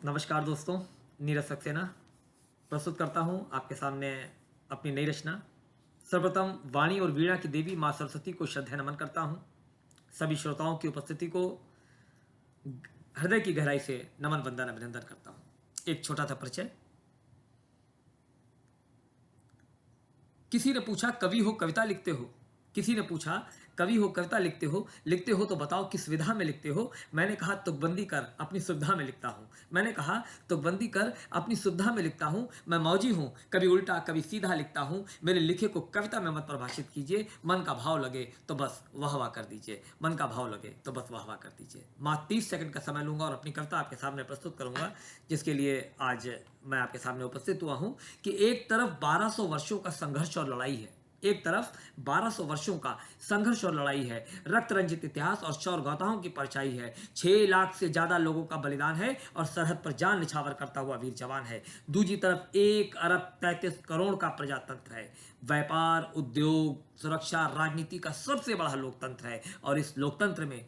नमस्कार दोस्तों, नीरज सक्सेना प्रस्तुत करता हूँ आपके सामने अपनी नई रचना। सर्वप्रथम वाणी और वीणा की देवी माँ सरस्वती को श्रद्धा नमन करता हूँ। सभी श्रोताओं की उपस्थिति को हृदय की गहराई से नमन वंदन अभिनंदन करता हूँ। एक छोटा सा परिचय। किसी ने पूछा कवि हो कविता लिखते हो। किसी ने पूछा कवि हो कविता लिखते हो तो बताओ किस विधा में लिखते हो। मैंने कहा तुकबंदी कर अपनी सुविधा में लिखता हूँ। मैंने कहा तुकबंदी कर अपनी सुविधा में लिखता हूँ। मैं मौजी हूँ, कभी उल्टा कभी सीधा लिखता हूँ। मेरे लिखे को कविता में मत परिभाषित कीजिए। मन का भाव लगे तो बस वाह वाह कर दीजिए। मन का भाव लगे तो बस वाह वाह कर दीजिए। मात्र 30 सेकंड का समय लूंगा और अपनी कविता आपके सामने प्रस्तुत करूंगा, जिसके लिए आज मैं आपके सामने उपस्थित हुआ हूं। कि एक तरफ 1200 वर्षों का संघर्ष और लड़ाई है। एक तरफ 1200 वर्षों का संघर्ष और लड़ाई है। रक्त रंजित इतिहास और शौर्य गाथाओं की परछाई है। 6 लाख से ज्यादा लोगों का बलिदान है और सरहद पर जान निछावर करता हुआ वीर जवान है। दूसरी तरफ 1 अरब 33 करोड़ का प्रजातंत्र है। व्यापार, उद्योग, सुरक्षा, राजनीति का सबसे बड़ा लोकतंत्र है। और इस लोकतंत्र में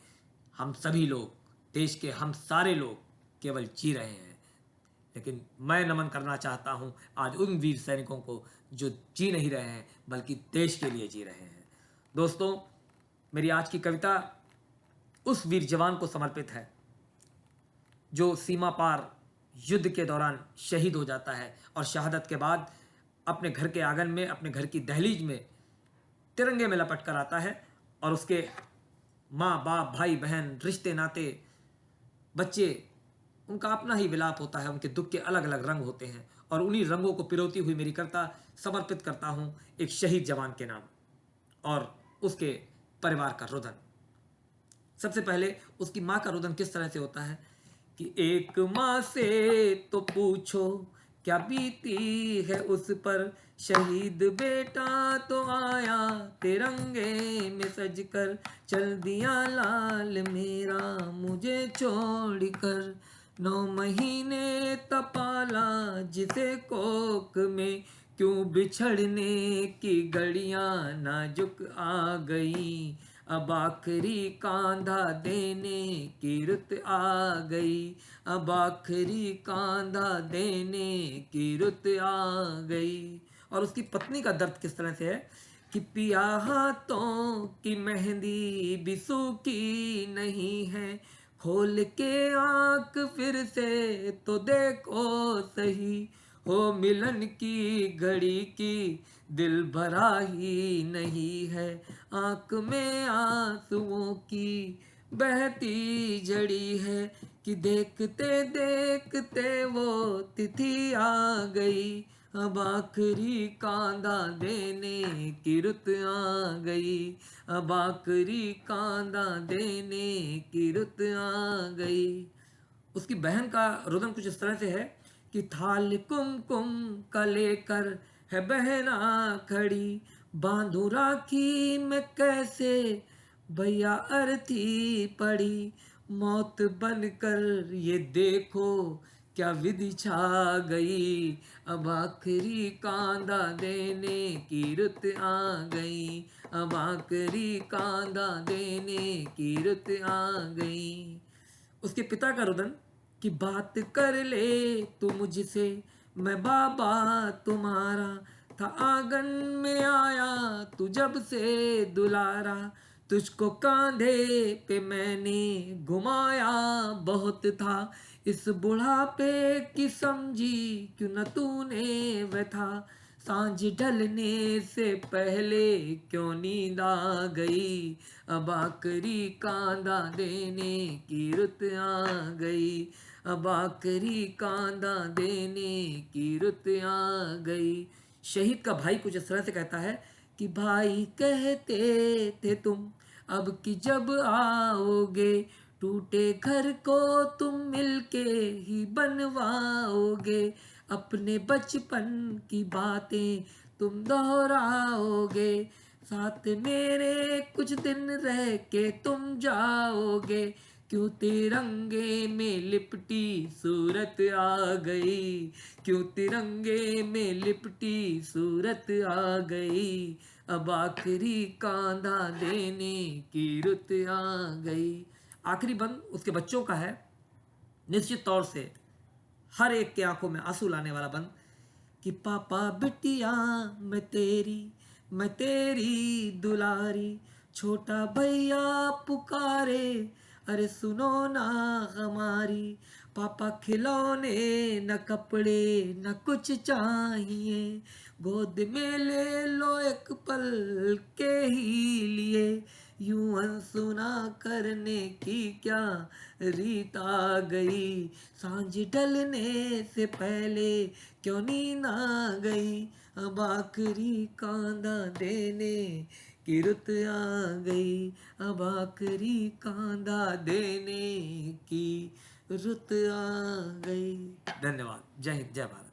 हम सभी लोग, देश के हम सारे लोग केवल जी रहे हैं। लेकिन मैं नमन करना चाहता हूं आज उन वीर सैनिकों को जो जी नहीं रहे हैं बल्कि देश के लिए जी रहे हैं। दोस्तों, मेरी आज की कविता उस वीर जवान को समर्पित है जो सीमा पार युद्ध के दौरान शहीद हो जाता है और शहादत के बाद अपने घर के आंगन में, अपने घर की दहलीज में तिरंगे में लपट कर आता है। और उसके माँ बाप, भाई बहन, रिश्ते नाते, बच्चे, उनका अपना ही विलाप होता है। उनके दुख के अलग अलग रंग होते हैं और उन्हीं रंगों को पिरोती हुई मेरी कविता समर्पित करता हूं एक शहीद जवान के नाम और उसके परिवार का रुदन। सबसे पहले उसकी माँ का रुदन किस तरह से होता है कि एक माँ से तो पूछो क्या बीती है उस पर, शहीद बेटा तो आया तिरंगे में सजकर, चल दिया लाल मेरा मुझे छोड़ कर। 9 महीने तपाला जिसे कोख में, क्यों बिछड़ने की घड़ियां नाजुक आ गई, अब आखिरी कांधा देने की रुत आ गई, अब आखिरी कांधा देने की रुत आ गई। और उसकी पत्नी का दर्द किस तरह से है कि पिया हाथों की मेहंदी भी सूखी नहीं है, खोल के आंख फिर से तो देखो सही, हो मिलन की घड़ी की दिल भरा ही नहीं है, आंख में आंसुओं की बहती जड़ी है, कि देखते देखते वो तिथि आ गई, अब आखिरी कांधा देने की रुत आ गई, अब आखिरी कांधा देने की रुत आ गई। उसकी बहन का रुदन कुछ इस तरह से है कि थाल कुमकुम का लेकर है बहना खड़ी, बांधू राखी में कैसे भैया अर्थी पड़ी, मौत बनकर ये देखो क्या विधि छा गई, अब आखिरी कांधा देने की रुत आ गई, अब आखिरी कांधा देने की रुत आ गई। उसके पिता का रुदन कि बात कर ले तू मुझसे, मैं बाबा तुम्हारा था आंगन में आया तू जब से दुलारा, तुझको कांधे पे मैंने घुमाया बहुत था, इस बुढ़ापे की समझी क्यों न तूने व्यथा, सांझ ढलने से पहले क्यों नींद आ गई, अब आखिरी कांधा देने की रुत आ गई, अब आखिरी कांधा देने की रुत आ गई। शहीद का भाई कुछ इस तरह से कहता है कि भाई कहते थे तुम अब कि जब आओगे, टूटे घर को तुम मिलके ही बनवाओगे, अपने बचपन की बातें तुम दोहराओगे, साथ मेरे कुछ दिन रह के तुम जाओगे, क्यों तिरंगे में लिपटी सूरत आ गई, क्यों तिरंगे में लिपटी सूरत आ गई, अब आखिरी कांधा देने की रुत आ गई। आखिरी बंद उसके बच्चों का है। निश्चित तौर से हर एक के आंखों में आंसू लाने वाला बन कि पापा बिटिया मैं तेरी दुलारी, छोटा भैया पुकारे, अरे सुनो ना हमारी, पापा खिलौने न कपड़े न कुछ चाहिए, गोद में ले लो एक पल के ही लिए, यूं अनसुना करने की क्या रीत आ गई, सांझ ढलने से पहले क्यों नींद आ गई, अब आखिरी कांदा देने की रुत आ गई, अब आखिरी कांदा देने की रुत आ गई। धन्यवाद। जय हिंद, जय भारत।